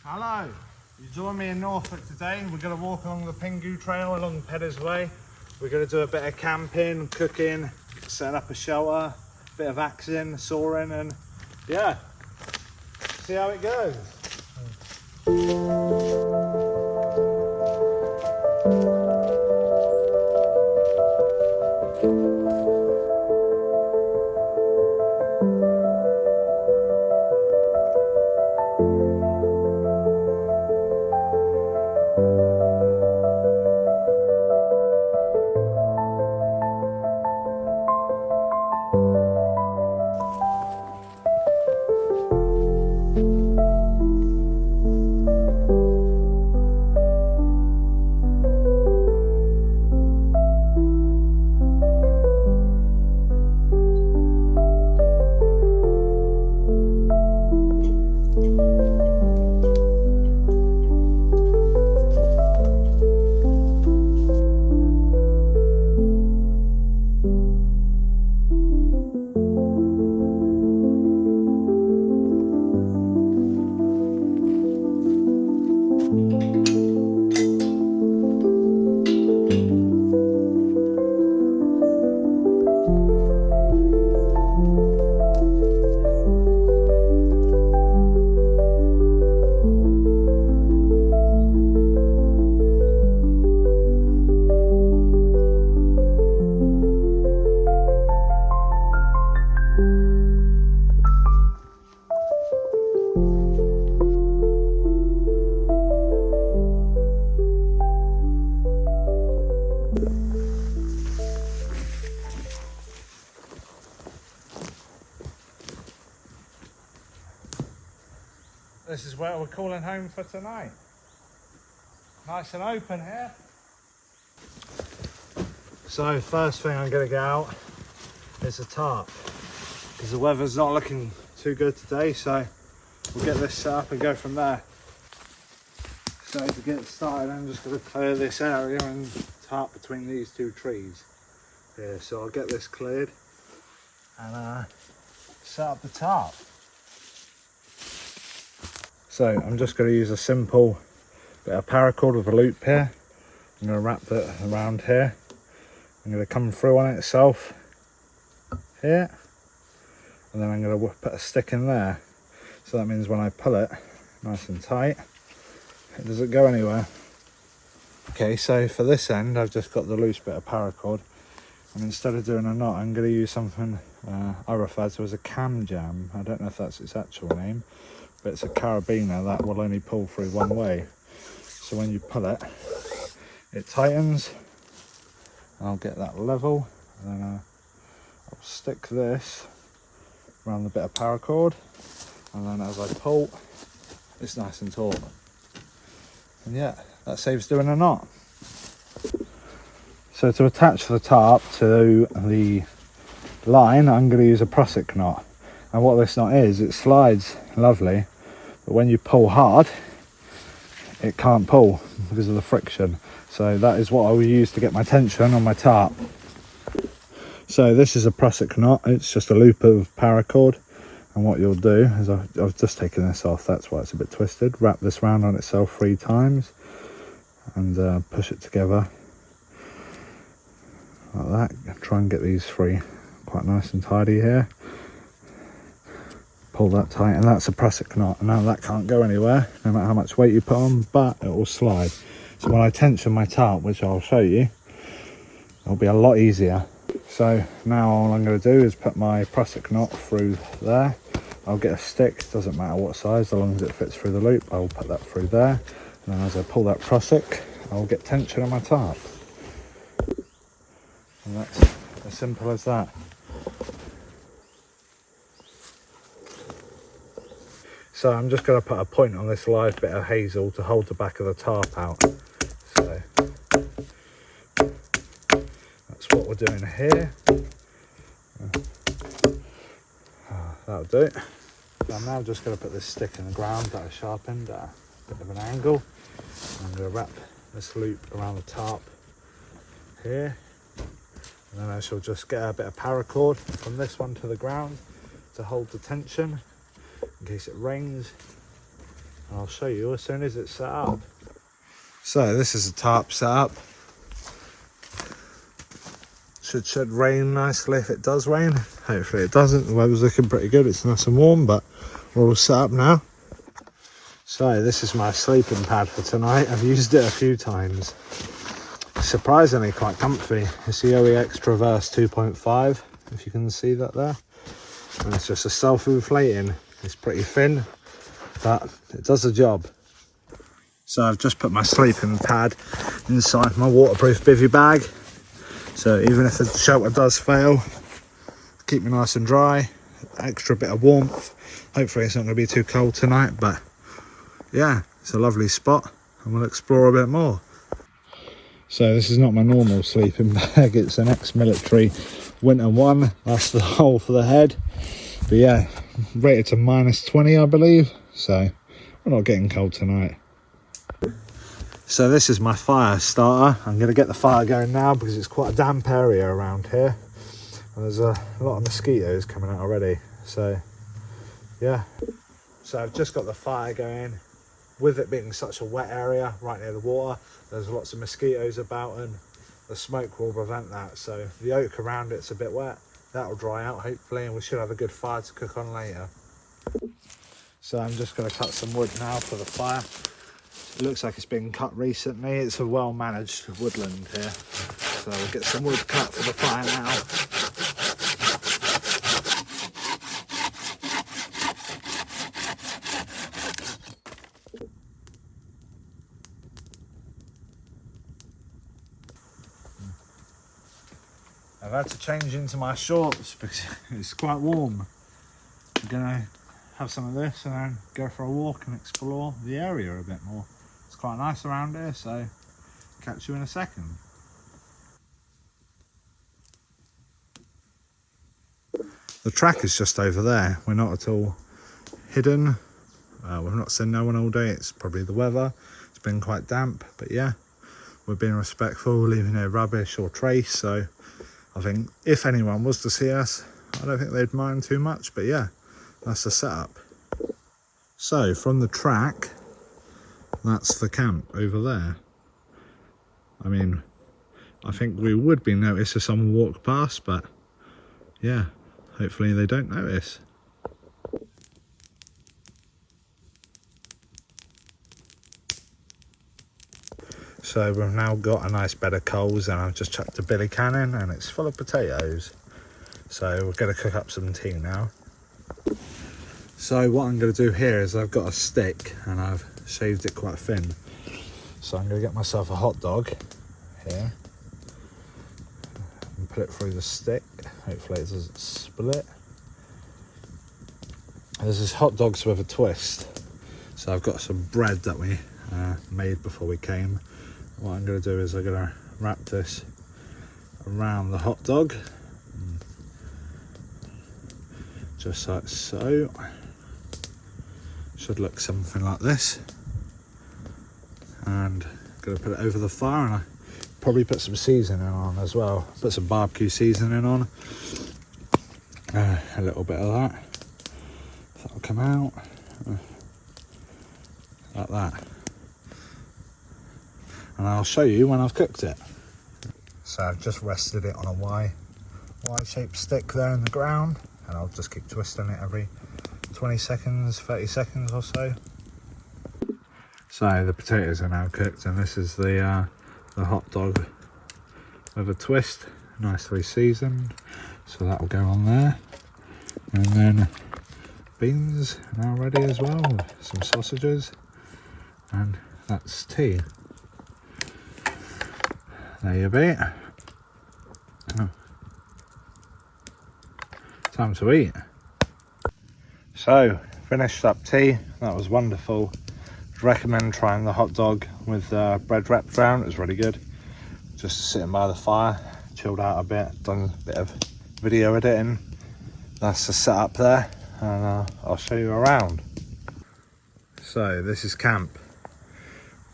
Hello, you join me in Norfolk today. We're going to walk along the Pingu Trail along Peddars Way. We're going to do a bit of camping, cooking, set up a shelter, a bit of axing, sawing, and yeah, see how it goes. This is where we're calling home for tonight. Nice and open here. So first thing I'm going to get out is a tarp, because the weather's not looking too good today, so we'll get this set up and go from there. So to get started, I'm just going to clear this area and tarp between these two trees here. So I'll get this cleared and set up the tarp. So I'm just going to use a simple bit of paracord with a loop here. I'm going to wrap it around here. I'm going to come through on itself here, and then I'm going to put a stick in there. So that means when I pull it nice and tight, it doesn't go anywhere. Okay, so for this end, I've just got the loose bit of paracord, and instead of doing a knot, I'm going to use something I refer to as a cam jam. I don't know if that's its actual name, but it's a carabiner that will only pull through one way. So when you pull it, it tightens. I'll get that level, and then I'll stick this around the bit of paracord, and then as I pull, it's nice and taut. And yeah, that saves doing a knot. So to attach the tarp to the line, I'm going to use a prusik knot. And what this knot is, it slides lovely, but when you pull hard, it can't pull because of the friction. So that is what I will use to get my tension on my tarp. So this is a prusik knot. It's just a loop of paracord. And what you'll do is, I've just taken this off, that's why it's a bit twisted. Wrap this round on itself 3 times and push it together like that. Try and get these 3 quite nice and tidy here. Pull that tight, and that's a prusik knot. And now that can't go anywhere, no matter how much weight you put on, but it will slide. So when I tension my tarp, which I'll show you, it'll be a lot easier. So now all I'm going to do is put my prusik knot through there. I'll get a stick, doesn't matter what size, as long as it fits through the loop. I'll put that through there, and then as I pull that prusik, I'll get tension on my tarp. And that's as simple as that. So I'm just going to put a point on this live bit of hazel to hold the back of the tarp out. So that's what we're doing here. That'll do it. I'm now just going to put this stick in the ground that I sharpened at a bit of an angle. I'm going to wrap this loop around the tarp here, and then I shall just get a bit of paracord from this one to the ground to hold the tension in case it rains. I'll show you as soon as it's set up. So this is a tarp set up. Should rain nicely if it does rain. Hopefully it doesn't. The weather's looking pretty good. It's nice and warm, but we're all set up now. So this is my sleeping pad for tonight. I've used it a few times. Surprisingly quite comfy. It's the OEX Traverse 2.5, if you can see that there. And it's just a self-inflating. It's pretty thin, but it does the job. So I've just put my sleeping pad inside my waterproof bivvy bag. So even if the shelter does fail, keep me nice and dry, extra bit of warmth. Hopefully it's not going to be too cold tonight, but yeah, it's a lovely spot and we'll explore a bit more. So this is not my normal sleeping bag, it's an ex-military winter one. That's the hole for the head. But yeah, rated to -20 I believe, so we're not getting cold tonight. So this is my fire starter. I'm going to get the fire going now because it's quite a damp area around here. And there's a lot of mosquitoes coming out already. So yeah. So I've just got the fire going. With it being such a wet area right near the water, there's lots of mosquitoes about and the smoke will prevent that. So the oak around it's a bit wet. That'll dry out hopefully and we should have a good fire to cook on later. So I'm just going to cut some wood now for the fire. It looks like it's been cut recently. It's a well-managed woodland here. So we'll get some wood cut for the fire now. I've had to change into my shorts because it's quite warm. I'm gonna have some of this and then go for a walk and explore the area a bit more. It's quite nice around here, so catch you in a second. The track is just over there. We're not at all hidden. We've not seen no one all day. It's probably the weather. It's been quite damp, but yeah, we're being respectful, leaving no rubbish or trace. So I think if anyone was to see us, I don't think they'd mind too much, but yeah, that's the setup. So from the track, that's the camp over there. I mean, I think we would be noticed if someone walked past, but yeah, hopefully they don't notice. So we've now got a nice bed of coals and I've just chucked a billy can in and it's full of potatoes. So we're going to cook up some tea now. So what I'm going to do here is I've got a stick and I've shaved it quite thin. So I'm going to get myself a hot dog here and put it through the stick. Hopefully it doesn't split. There's this hot dogs with a twist. So I've got some bread that we made before we came. What I'm going to do is I'm going to wrap this around the hot dog. Just like so. Should look something like this. And I'm going to put it over the fire and I probably put some seasoning on as well. Put some barbecue seasoning on. A little bit of that. That'll come out. Like that. And I'll show you when I've cooked it. So I've just rested it on a Y-shaped stick there in the ground. And I'll just keep twisting it every 20 seconds, 30 seconds or so. So the potatoes are now cooked and this is the hot dog with a twist, nicely seasoned. So that'll go on there. And then beans now ready as well, with some sausages. And that's tea. There you be. Oh. Time to eat. So, finished up tea. That was wonderful. I'd recommend trying the hot dog with bread wrapped around. It was really good. Just sitting by the fire, chilled out a bit, done a bit of video editing. That's the setup there, and I'll show you around. So this is camp.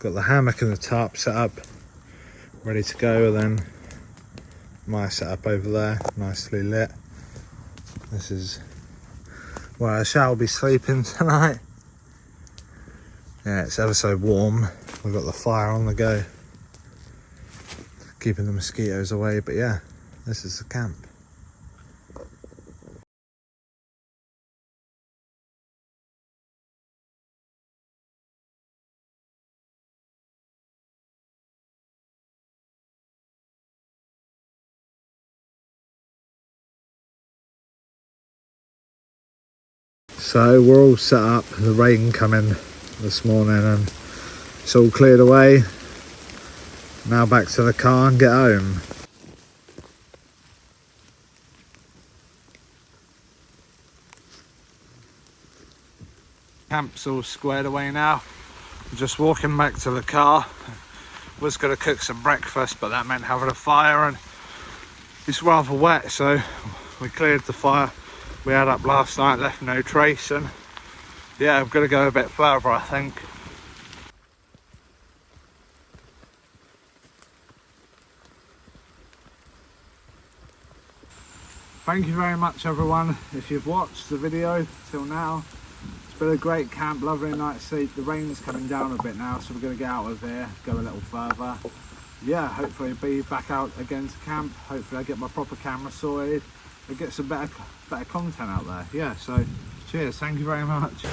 Got the hammock and the tarp set up, ready to go. Then my setup over there, nicely lit. This is where I shall be sleeping tonight. Yeah, it's ever so warm. We've got the fire on the go, keeping the mosquitoes away. But yeah, this is the camp. So we're all set up. The rain coming this morning and it's all cleared away. Now back to the car and get home. Camp's all squared away now. I'm just walking back to the car. Was going to cook some breakfast, but that meant having a fire, and it's rather wet, so we cleared the fire we had up last night, left no trace, and yeah, I'm going to go a bit further, I think. Thank you very much everyone if you've watched the video till now. It's been a great camp, lovely night's sleep. The rain's coming down a bit now, so we're going to get out of here, go a little further. Yeah, hopefully I'll be back out again to camp. Hopefully I get my proper camera sorted and get some better content out there. Yeah, so cheers, thank you very much.